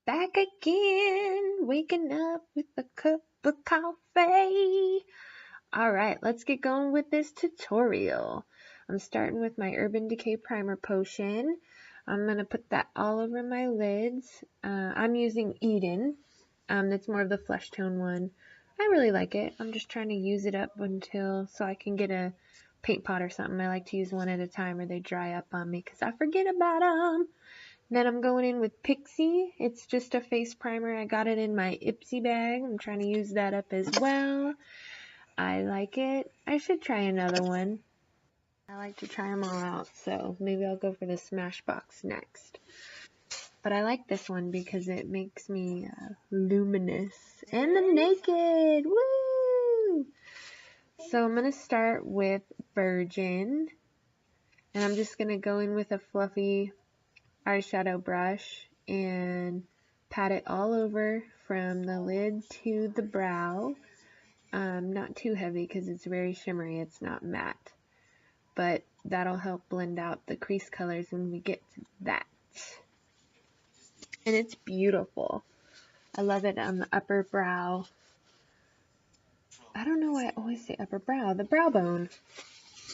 Back again, waking up with a cup of coffee. Alright, let's get going with this tutorial. I'm starting with my Urban Decay Primer Potion. I'm going to put that all over my lids. I'm using Eden. That's more of the flesh tone one. I really like it. I'm just trying to use it up so I can get a paint pot or something. I like to use one at a time or they dry up on me because I forget about them. Then I'm going in with PIXI. It's just a face primer. I got it in my Ipsy bag. I'm trying to use that up as well. I like it. I should try another one. I like to try them all out, so maybe I'll go for the Smashbox next. But I like this one because it makes me luminous. And the naked! Woo! So I'm going to start with Virgin. And I'm just going to go in with a fluffy eyeshadow brush and pat it all over from the lid to the brow. Not too heavy because it's very shimmery, it's not matte, but that'll help blend out the crease colors when we get to that. And it's beautiful. I love it on the upper brow. I don't know why I always say upper brow, the brow bone.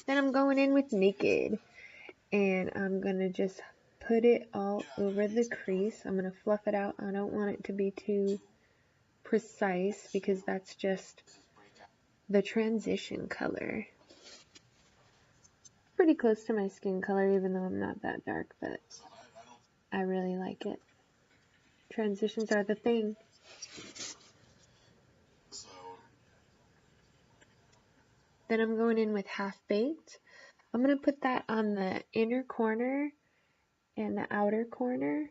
Then I'm going in with Naked, and I'm gonna just put it all over the crease. I'm going to fluff it out. I don't want it to be too precise because that's just the transition color. Pretty close to my skin color even though I'm not that dark, but I really like it. Transitions are the thing. Then I'm going in with Half Baked. I'm going to put that on the inner corner and the outer corner.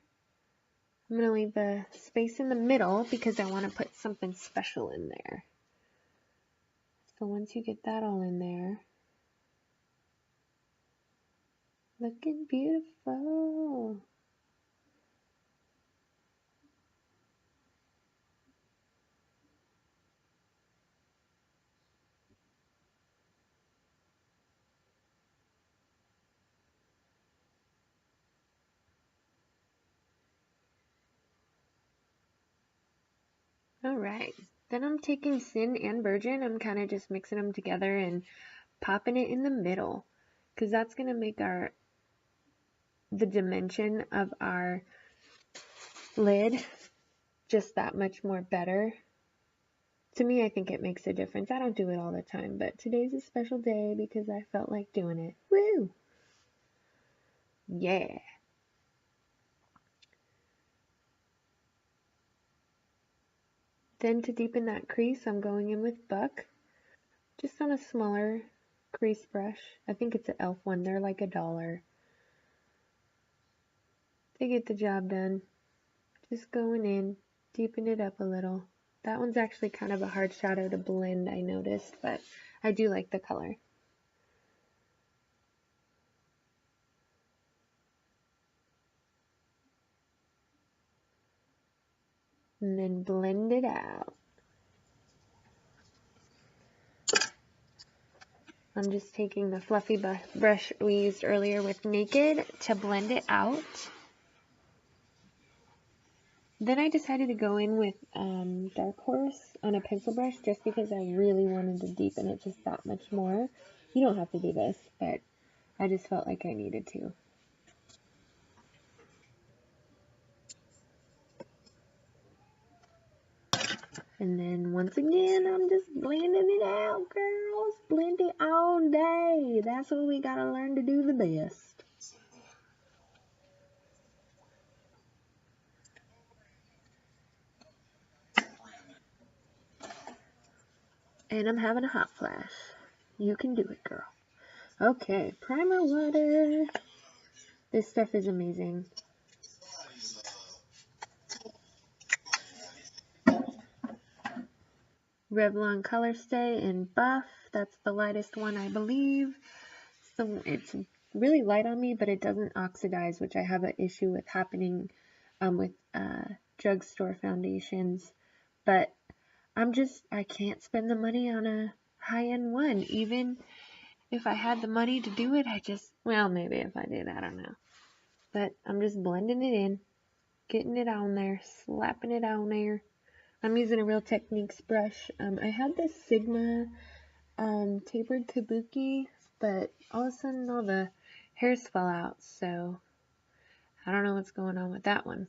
I'm going to leave the space in the middle because I want to put something special in there. So once you get that all in there, looking beautiful. Alright, then I'm taking Sin and Virgin. I'm kind of just mixing them together and popping it in the middle because that's going to make the dimension of our lid just that much more better. To me, I think it makes a difference. I don't do it all the time, but today's a special day because I felt like doing it. Woo! Yeah! Then to deepen that crease, I'm going in with Buck, just on a smaller crease brush. I think it's an e.l.f. one. They're like $1. They get the job done. Just going in, deepen it up a little. That one's actually kind of a hard shadow to blend, I noticed, but I do like the color. And then blend it out. I'm just taking the fluffy brush we used earlier with Naked to blend it out. Then I decided to go in with DARKHORSE on a pencil brush just because I really wanted to deepen it just that much more. You don't have to do this, but I just felt like I needed to. And then once again, I'm just blending it out, girls. Blend it all day. That's what we gotta learn to do the best. And I'm having a hot flash. You can do it, girl. Okay, primer water. This stuff is amazing. Revlon COLORSTAY in Buff. That's the lightest one, I believe. So it's really light on me, but it doesn't oxidize, which I have an issue with happening with drugstore foundations. But I can't spend the money on a high-end one. Even if I had the money to do it, well, maybe if I did, I don't know. But I'm just blending it in. getting it on there, slapping it on there. I'm using a Real Techniques brush. I had this Sigma tapered kabuki, but all of a sudden all the hairs fell out, so I don't know what's going on with that one.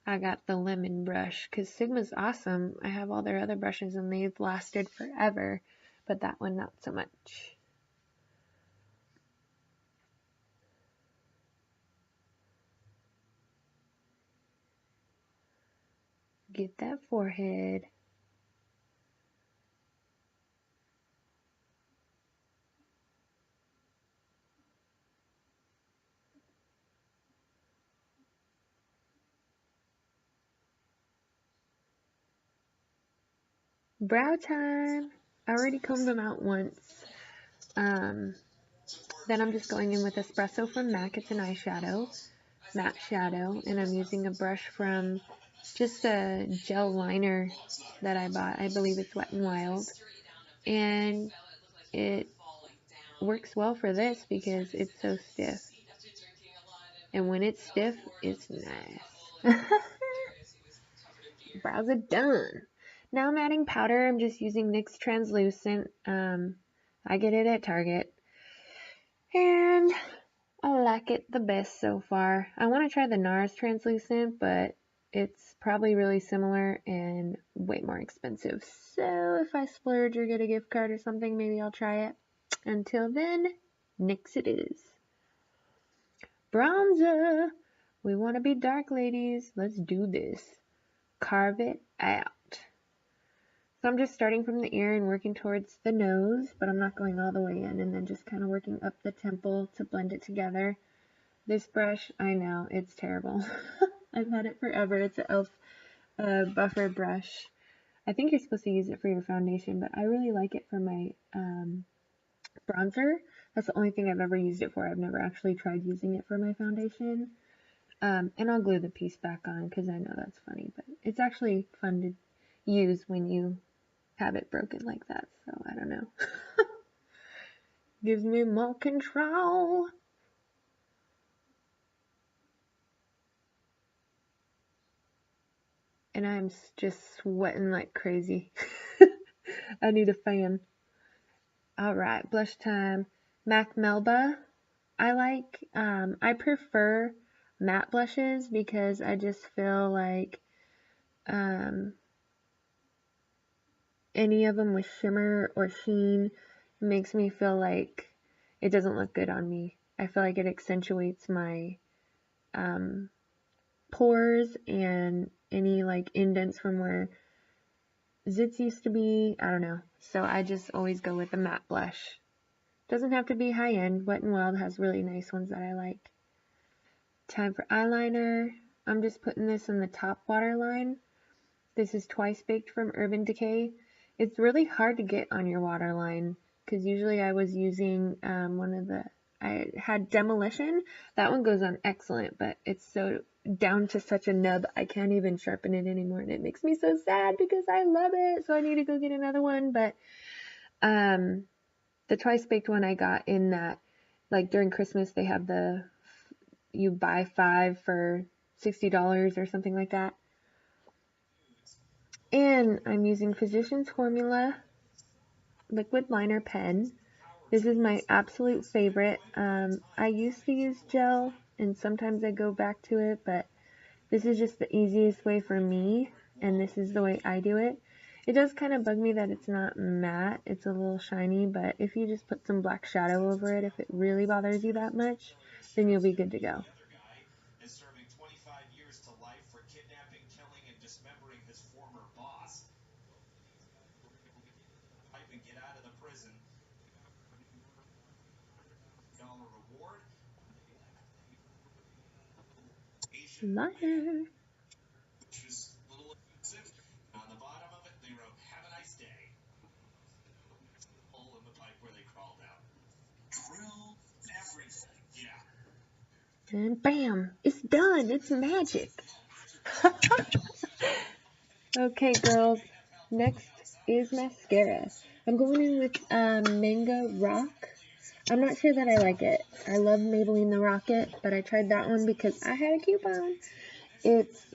I got the lemon brush because Sigma's awesome. I have all their other brushes and they've lasted forever, but that one not so much. Get that forehead. Brow time. I already combed them out once. Then I'm just going in with Espresso from MAC. It's an eyeshadow, matte shadow, and I'm using a brush from just a gel liner that I bought. I believe it's Wet n Wild, and it works well for this because it's so stiff. And when it's stiff, it's nice. Brows are done. Now I'm adding powder. I'm just using NYX Translucent. I get it at Target. And I like it the best so far. I want to try the NARS Translucent, but it's probably really similar and way more expensive. So if I splurge or get a gift card or something, maybe I'll try it. Until then, NYX it is. Bronzer. We want to be dark ladies. Let's do this. Carve it out. So I'm just starting from the ear and working towards the nose, but I'm not going all the way in, and then just kind of working up the temple to blend it together. This brush, I know, it's terrible. I've had it forever. It's an e.l.f. Buffer brush. I think you're supposed to use it for your foundation, but I really like it for my bronzer. That's the only thing I've ever used it for. I've never actually tried using it for my foundation. And I'll glue the piece back on because I know that's funny, but it's actually fun to use when you have it broken like that, so I don't know. Gives me more control. And I'm just sweating like crazy. I need a fan. Alright, blush time. MAC Melba. I prefer matte blushes because I just feel like any of them with shimmer or sheen makes me feel like it doesn't look good on me. I feel like it accentuates my pores and any like indents from where zits used to be. I don't know. So I just always go with the matte blush. Doesn't have to be high end. Wet n Wild has really nice ones that I like. Time for eyeliner. I'm just putting this in the top waterline. This is Twice Baked from Urban Decay. It's really hard to get on your waterline because usually I was using I had Demolition. That one goes on excellent, but it's so down to such a nub, I can't even sharpen it anymore, and it makes me so sad because I love it, so I need to go get another one. But the Twice Baked one I got in that, like during Christmas, they have you buy 5 for $60 or something like that. And I'm using Physicians Formula liquid liner pen. This is my absolute favorite. I used to use gel, and sometimes I go back to it, but this is just the easiest way for me, and this is the way I do it. It does kind of bug me that it's not matte. It's a little shiny, but if you just put some black shadow over it, if it really bothers you that much, then you'll be good to go. Is serving 25 years to life for kidnapping, killing, and dismembering his former boss. Pipe and get out of the prison. $100 reward. Liner. Which was a little expensive. On the bottom of it, they wrote, "Have a nice day." Hole in the pipe where they crawled out. Drill everything. Yeah. And bam, it's done. It's magic. Okay, girls. Next is mascara. I'm going in with Manga Rock. I'm not sure that I like it. I love Maybelline The Rocket, but I tried that one because I had a coupon. It's,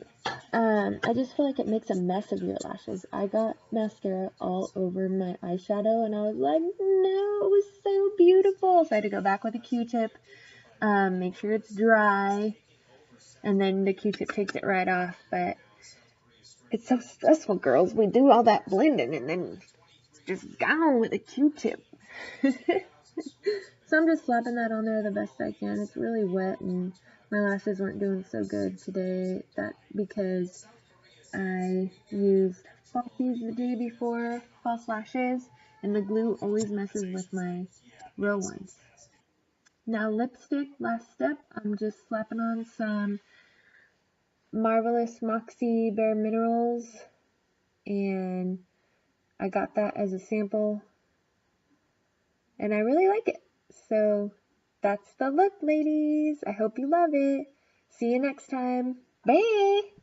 I just feel like it makes a mess of your lashes. I got mascara all over my eyeshadow, and I was like, no, it was so beautiful. So I had to go back with a Q-tip, make sure it's dry, and then the Q-tip takes it right off. But it's so stressful, girls. We do all that blending, and then it's just gone with a Q-tip. So I'm just slapping that on there the best I can. It's really wet, and my lashes weren't doing so good today. That because I used falsies the day before, false lashes, and the glue always messes with my real ones. Now lipstick, last step. I'm just slapping on some Marvelous MOXIE Bare Minerals, and I got that as a sample, and I really like it. So that's the look, ladies. I hope you love it. See you next time. Bye!